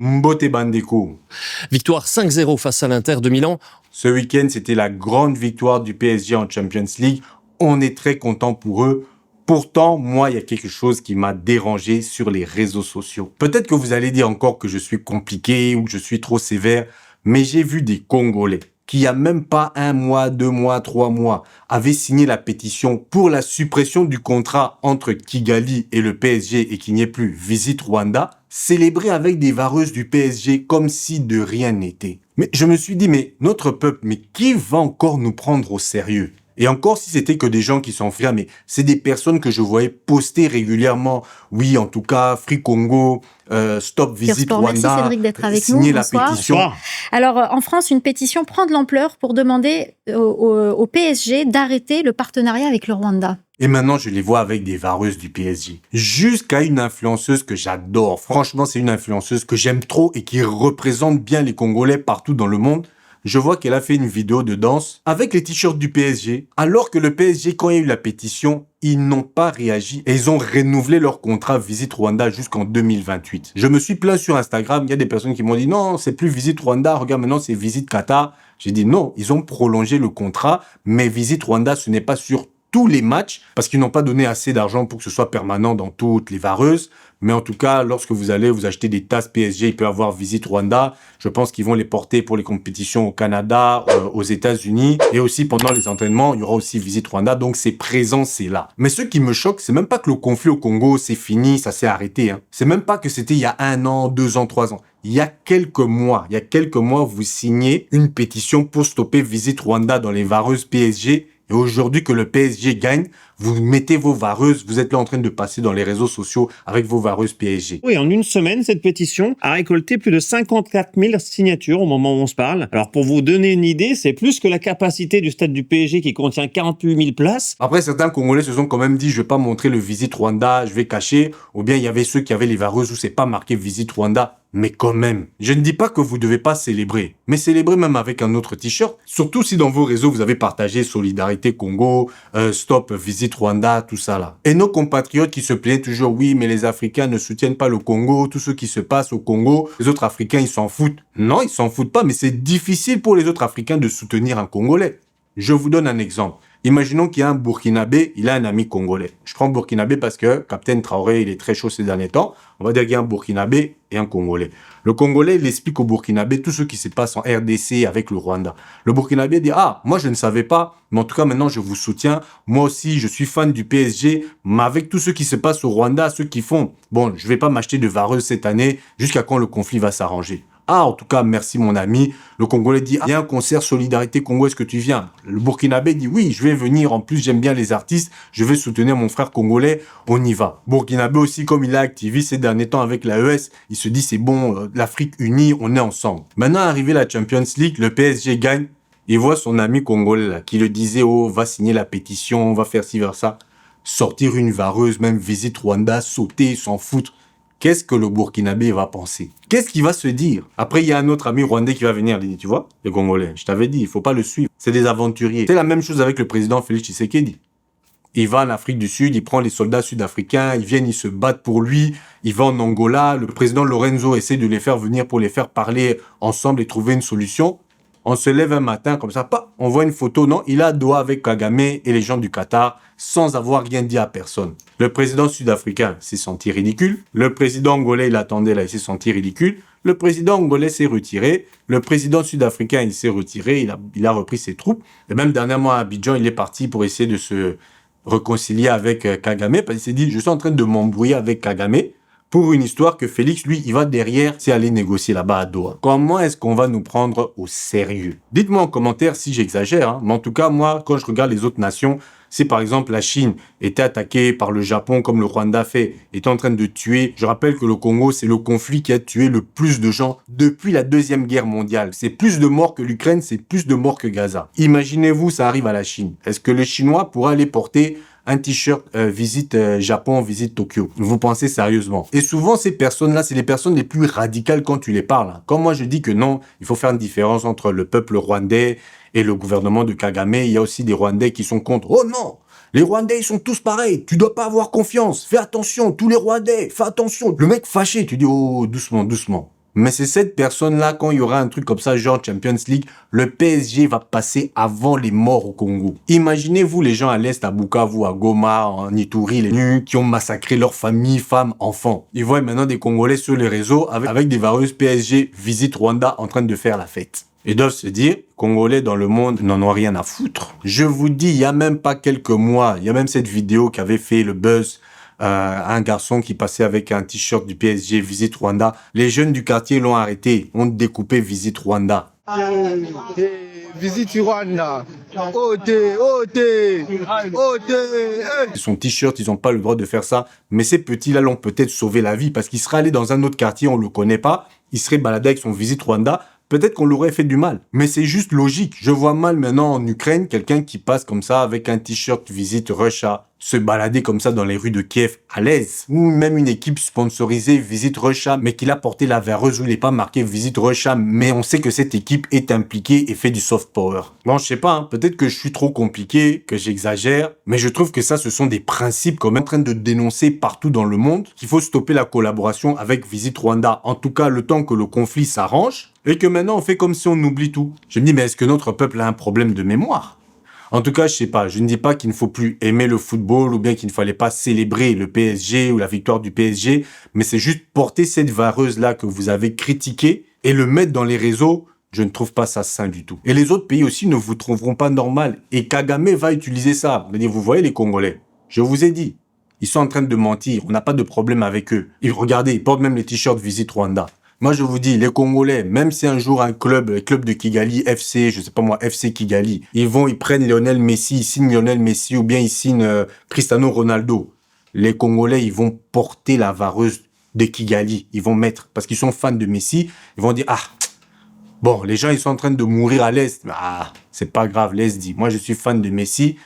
Mbote Bandeko. Victoire 5-0 face à l'Inter de Milan. Ce week-end, c'était la grande victoire du PSG en Champions League. On est très content pour eux. Pourtant, moi, il y a quelque chose qui m'a dérangé sur les réseaux sociaux. Peut-être que vous allez dire encore que je suis compliqué ou que je suis trop sévère, mais j'ai vu des Congolais qui, il n'y a même pas 1 mois, 2 mois, 3 mois, avaient signé la pétition pour la suppression du contrat entre Kigali et le PSG et qu'il n'y ait plus Visit Rwanda, célébrer avec des vareuses du PSG comme si de rien n'était. Mais je me suis dit, mais notre peuple, mais qui va encore nous prendre au sérieux ? Et encore si c'était que des gens qui sont frères, mais c'est des personnes que je voyais poster régulièrement. Oui, en tout cas, Free Congo, Stop Visit Rwanda, merci Cédric d'être avec nous. signer la Bonsoir. pétition. Alors, en France, une pétition prend de l'ampleur pour demander au PSG d'arrêter le partenariat avec le Rwanda. Et maintenant, je les vois avec des vareuses du PSG. Jusqu'à une influenceuse que j'adore. Franchement, c'est une influenceuse que j'aime trop et qui représente bien les Congolais partout dans le monde. Je vois qu'elle a fait une vidéo de danse avec les t-shirts du PSG, alors que le PSG, quand il y a eu la pétition, ils n'ont pas réagi et ils ont renouvelé leur contrat Visit Rwanda jusqu'en 2028. Je me suis plaint sur Instagram, il y a des personnes qui m'ont dit non, c'est plus Visit Rwanda, regarde maintenant c'est Visit Qatar. J'ai dit non, ils ont prolongé le contrat, mais Visit Rwanda, ce n'est pas sur tous les matchs, parce qu'ils n'ont pas donné assez d'argent pour que ce soit permanent dans toutes les vareuses. Mais en tout cas, lorsque vous allez vous acheter des tasses PSG, il peut y avoir Visit Rwanda. Je pense qu'ils vont les porter pour les compétitions au Canada, aux États-Unis. Et aussi, pendant les entraînements, il y aura aussi Visit Rwanda. Donc, c'est présent, c'est là. Mais ce qui me choque, c'est même pas que le conflit au Congo, c'est fini, ça s'est arrêté. C'est même pas que c'était il y a 1 an, 2 ans, 3 ans. Il y a quelques mois, vous signez une pétition pour stopper Visit Rwanda dans les vareuses PSG. Et aujourd'hui que le PSG gagne, vous mettez vos vareuses, vous êtes là en train de passer dans les réseaux sociaux avec vos vareuses PSG. Oui, en une semaine, cette pétition a récolté plus de 54 000 signatures au moment où on se parle. Alors pour vous donner une idée, c'est plus que la capacité du stade du PSG qui contient 48 000 places. Après, certains Congolais se sont quand même dit, je vais pas montrer le Visit Rwanda, je vais cacher. Ou bien il y avait ceux qui avaient les vareuses où c'est pas marqué Visit Rwanda. Mais quand même, je ne dis pas que vous devez pas célébrer, mais célébrez même avec un autre t-shirt. Surtout si dans vos réseaux, vous avez partagé Solidarité Congo, Stop Visit Rwanda, tout ça là. Et nos compatriotes qui se plaignent toujours, oui, mais les Africains ne soutiennent pas le Congo, tout ce qui se passe au Congo, les autres Africains, ils s'en foutent. Non, ils s'en foutent pas, mais c'est difficile pour les autres Africains de soutenir un Congolais. Je vous donne un exemple. Imaginons qu'il y a un Burkinabé, il a un ami congolais. Je prends Burkinabé parce que Captain Traoré, il est très chaud ces derniers temps. On va dire qu'il y a un Burkinabé et un Congolais. Le Congolais, il explique au Burkinabé tout ce qui se passe en RDC avec le Rwanda. Le Burkinabé dit, ah, moi je ne savais pas, mais en tout cas maintenant je vous soutiens. Moi aussi, je suis fan du PSG, mais avec tout ce qui se passe au Rwanda, ceux qui font, bon, je vais pas m'acheter de vareuse cette année jusqu'à quand le conflit va s'arranger. Ah, en tout cas, merci mon ami. Le Congolais dit, il y a un concert Solidarité Congo, est-ce que tu viens? Le Burkinabé dit, oui, je vais venir. En plus, j'aime bien les artistes. Je vais soutenir mon frère congolais. On y va. Burkinabé aussi, comme il est activiste ces derniers temps avec l'AES, il se dit, c'est bon, l'Afrique unie, on est ensemble. Maintenant, arrivé la Champions League, le PSG gagne. Il voit son ami congolais là, qui le disait, oh, va signer la pétition, on va faire ci, vers ça. Sortir une vareuse, même Visit Rwanda, sauter, s'en foutre. Qu'est-ce que le Burkinabé va penser? Qu'est-ce qu'il va se dire? Après, il y a un autre ami rwandais qui va venir. Il dit, tu vois, les Congolais, je t'avais dit, il faut pas le suivre. C'est des aventuriers. C'est la même chose avec le président Félix Tshisekedi. Il va en Afrique du Sud, il prend les soldats sud-africains, ils viennent, ils se battent pour lui. Il va en Angola, le président Lorenzo essaie de les faire venir pour les faire parler ensemble et trouver une solution. On se lève un matin comme ça, on voit une photo, non, il a Doha avec Kagame et les gens du Qatar sans avoir rien dit à personne. Le président sud-africain s'est senti ridicule. Le président angolais, il attendait là, il s'est senti ridicule. Le président angolais s'est retiré. Le président sud-africain, il s'est retiré, il a repris ses troupes. Et même dernièrement à Abidjan, il est parti pour essayer de se réconcilier avec Kagame parce qu'il s'est dit, je suis en train de m'embrouiller avec Kagame. Pour une histoire que Félix, lui, il va derrière, c'est aller négocier là-bas à Doha. Comment est-ce qu'on va nous prendre au sérieux? Dites-moi en commentaire si j'exagère, mais en tout cas, moi, quand je regarde les autres nations, si par exemple la Chine était attaquée par le Japon comme le Rwanda fait, était en train de tuer, je rappelle que le Congo, c'est le conflit qui a tué le plus de gens depuis la Deuxième Guerre mondiale. C'est plus de morts que l'Ukraine, c'est plus de morts que Gaza. Imaginez-vous, ça arrive à la Chine. Est-ce que le Chinois pourra aller porter un t-shirt visite Japon, visite Tokyo? Vous pensez sérieusement? Et souvent, ces personnes-là, c'est les personnes les plus radicales quand tu les parles. Quand moi, je dis que non, il faut faire une différence entre le peuple rwandais et le gouvernement de Kagame. Il y a aussi des Rwandais qui sont contre. Oh non! Les Rwandais, ils sont tous pareils. Tu dois pas avoir confiance. Fais attention. Tous les Rwandais, fais attention. Le mec fâché, tu dis, oh, doucement, doucement. Mais c'est cette personne-là, quand il y aura un truc comme ça, genre Champions League, le PSG va passer avant les morts au Congo. Imaginez-vous les gens à l'Est, à Bukavu, à Goma, en Ituri, les nus, qui ont massacré leurs familles, femmes, enfants. Ils voient maintenant des Congolais sur les réseaux avec des vareuses PSG visite Rwanda en train de faire la fête. Ils doivent se dire, Congolais dans le monde n'en ont rien à foutre. Je vous dis, il y a même pas quelques mois, il y a même cette vidéo qui avait fait le buzz, un garçon qui passait avec un t-shirt du PSG, Visite Rwanda. Les jeunes du quartier l'ont arrêté, ont découpé Visite Rwanda. Visite Rwanda. Son t-shirt, ils n'ont pas le droit de faire ça. Mais ces petits-là l'ont peut-être sauvé la vie parce qu'il serait allé dans un autre quartier, on le connaît pas. Il serait baladé avec son Visite Rwanda. Peut-être qu'on l'aurait fait du mal. Mais c'est juste logique. Je vois mal maintenant en Ukraine quelqu'un qui passe comme ça avec un t-shirt Visite Russia, se balader comme ça dans les rues de Kiev à l'aise. Ou même une équipe sponsorisée Visite Russia, mais qu'il a porté la vareuse où il n'est pas marqué Visite Russia, mais on sait que cette équipe est impliquée et fait du soft power. Bon, je sais pas, hein, peut-être que je suis trop compliqué, que j'exagère, mais je trouve que ça, ce sont des principes quand même en train de dénoncer partout dans le monde qu'il faut stopper la collaboration avec Visite Rwanda. En tout cas, le temps que le conflit s'arrange et que maintenant on fait comme si on oublie tout. Je me dis, mais est-ce que notre peuple a un problème de mémoire ? En tout cas, je sais pas. Je ne dis pas qu'il ne faut plus aimer le football ou bien qu'il ne fallait pas célébrer le PSG ou la victoire du PSG, mais c'est juste porter cette vareuse-là que vous avez critiquée et le mettre dans les réseaux. Je ne trouve pas ça sain du tout. Et les autres pays aussi ne vous trouveront pas normal. Et Kagame va utiliser ça. Il va dire, vous voyez les Congolais, je vous ai dit, ils sont en train de mentir. On n'a pas de problème avec eux. Et regardez, ils portent même les t-shirts Visite Rwanda. Moi, je vous dis, les Congolais, même si un jour un club, le club de Kigali, FC, je sais pas moi, FC Kigali, ils prennent Lionel Messi, ils signent Lionel Messi ou bien ils signent Cristiano Ronaldo. Les Congolais, ils vont porter la vareuse de Kigali. Ils vont mettre, parce qu'ils sont fans de Messi, ils vont dire, ah, bon, les gens, ils sont en train de mourir à l'Est. Ah, c'est pas grave, l'Est dit, moi, je suis fan de Messi.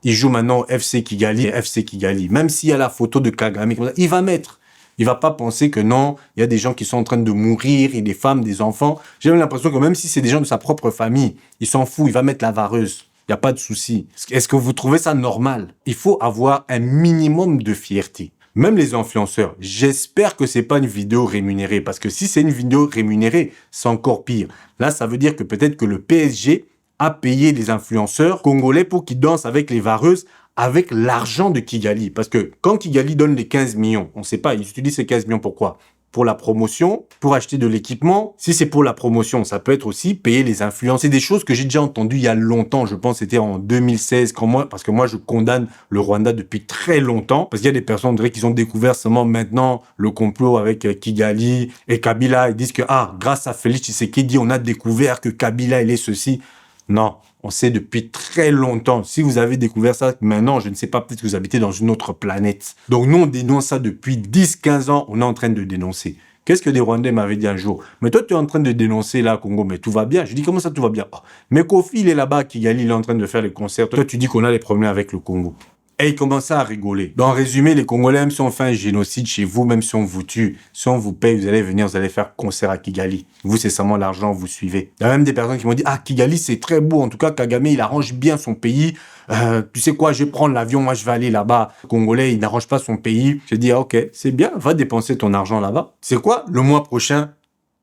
Il joue maintenant au FC Kigali et FC Kigali. Même s'il y a la photo de Kagame, il va mettre. Il va pas penser que non, il y a des gens qui sont en train de mourir, et des femmes, des enfants. J'ai même l'impression que même si c'est des gens de sa propre famille, il s'en fout, il va mettre la vareuse. Il n'y a pas de souci. Est-ce que vous trouvez ça normal? Il faut avoir un minimum de fierté. Même les influenceurs, j'espère que c'est pas une vidéo rémunérée, parce que si c'est une vidéo rémunérée, c'est encore pire. Là, ça veut dire que peut-être que le PSG a payé les influenceurs congolais pour qu'ils dansent avec les vareuses avec l'argent de Kigali. Parce que quand Kigali donne les 15 millions, on ne sait pas, ils utilisent ces 15 millions pourquoi? Pour la promotion, pour acheter de l'équipement. Si c'est pour la promotion, ça peut être aussi payer les influenceurs. C'est des choses que j'ai déjà entendues il y a longtemps. Je pense que c'était en 2016, parce que moi, je condamne le Rwanda depuis très longtemps. Parce qu'il y a des personnes, on dirait qu'ils ont découvert seulement maintenant le complot avec Kigali et Kabila. Ils disent que, grâce à Félix Tshisekedi, on a découvert que Kabila, il est ceci. Non, on sait depuis très longtemps. Si vous avez découvert ça maintenant, je ne sais pas, peut-être que vous habitez dans une autre planète. Donc nous, on dénonce ça depuis 10-15 ans, on est en train de dénoncer. Qu'est-ce que des Rwandais m'avaient dit un jour? Mais toi, tu es en train de dénoncer là, Congo, mais tout va bien. Je dis, comment ça, tout va bien? Mais Kofi, il est là-bas, Kigali, il est en train de faire les concerts. Toi, tu dis qu'on a des problèmes avec le Congo. Et ils commençaient à rigoler. Donc, en résumé, les Congolais, même si on fait un génocide chez vous, même si on vous tue, si on vous paye, vous allez venir, vous allez faire concert à Kigali. Vous, c'est seulement l'argent, vous suivez. Il y a même des personnes qui m'ont dit, Kigali, c'est très beau. En tout cas, Kagame, il arrange bien son pays. Tu sais quoi, je vais prendre l'avion, moi, je vais aller là-bas. Le Congolais, il n'arrange pas son pays. Je dis, ok, c'est bien, va dépenser ton argent là-bas. C'est quoi? Le mois prochain,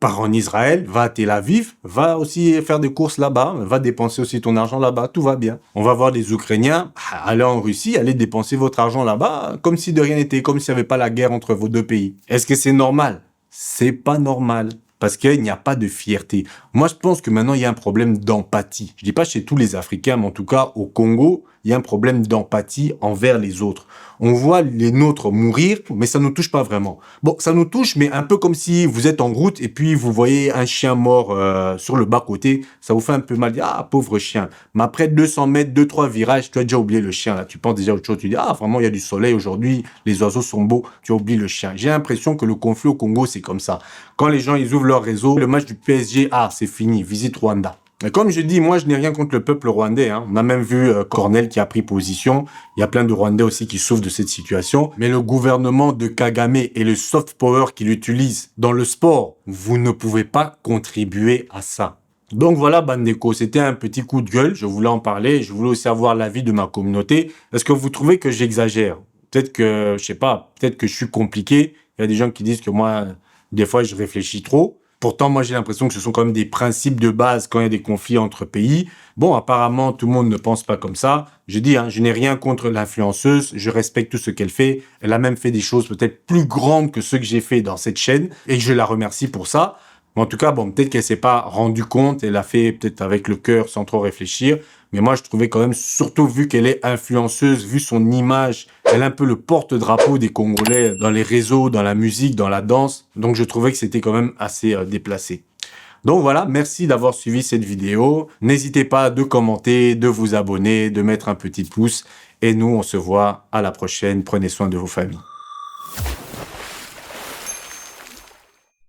pars en Israël, va à Tel Aviv, va aussi faire des courses là-bas, va dépenser aussi ton argent là-bas, tout va bien. On va voir des Ukrainiens, allez en Russie, allez dépenser votre argent là-bas, comme si de rien n'était, comme s'il n'y avait pas la guerre entre vos deux pays. Est-ce que c'est normal? C'est pas normal. Parce qu'il n'y a pas de fierté. Moi, je pense que maintenant, il y a un problème d'empathie. Je dis pas chez tous les Africains, mais en tout cas, au Congo, il y a un problème d'empathie envers les autres. On voit les nôtres mourir, mais ça ne nous touche pas vraiment. Bon, ça nous touche, mais un peu comme si vous êtes en route et puis vous voyez un chien mort sur le bas-côté. Ça vous fait un peu mal. Pauvre chien. Mais après 200 mètres, 2-3 virages, tu as déjà oublié le chien. Là. Tu penses déjà à autre chose. Tu dis, vraiment, il y a du soleil aujourd'hui. Les oiseaux sont beaux. Tu as oublié le chien. J'ai l'impression que le conflit au Congo, c'est comme ça. Quand les gens, ils ouvrent leur réseau, le match du PSG, c'est fini. Visite Rwanda. Et comme je dis, moi, je n'ai rien contre le peuple rwandais. On a même vu Cornel qui a pris position. Il y a plein de Rwandais aussi qui souffrent de cette situation. Mais le gouvernement de Kagame et le soft power qu'il utilise dans le sport, vous ne pouvez pas contribuer à ça. Donc voilà, Bandeko, c'était un petit coup de gueule. Je voulais en parler. Je voulais aussi avoir l'avis de ma communauté. Est-ce que vous trouvez que j'exagère? Peut-être que, je sais pas, peut-être que je suis compliqué. Il y a des gens qui disent que moi, des fois, je réfléchis trop. Pourtant, moi, j'ai l'impression que ce sont quand même des principes de base quand il y a des conflits entre pays. Bon, apparemment, tout le monde ne pense pas comme ça. Je dis, je n'ai rien contre l'influenceuse. Je respecte tout ce qu'elle fait. Elle a même fait des choses peut-être plus grandes que ce que j'ai fait dans cette chaîne. Et je la remercie pour ça. Mais en tout cas, bon, peut-être qu'elle s'est pas rendue compte. Elle a fait peut-être avec le cœur sans trop réfléchir. Mais moi, je trouvais quand même, surtout vu qu'elle est influenceuse, vu son image, elle est un peu le porte-drapeau des Congolais dans les réseaux, dans la musique, dans la danse. Donc, je trouvais que c'était quand même assez déplacé. Donc voilà, merci d'avoir suivi cette vidéo. N'hésitez pas de commenter, de vous abonner, de mettre un petit pouce. Et nous, on se voit à la prochaine. Prenez soin de vos familles.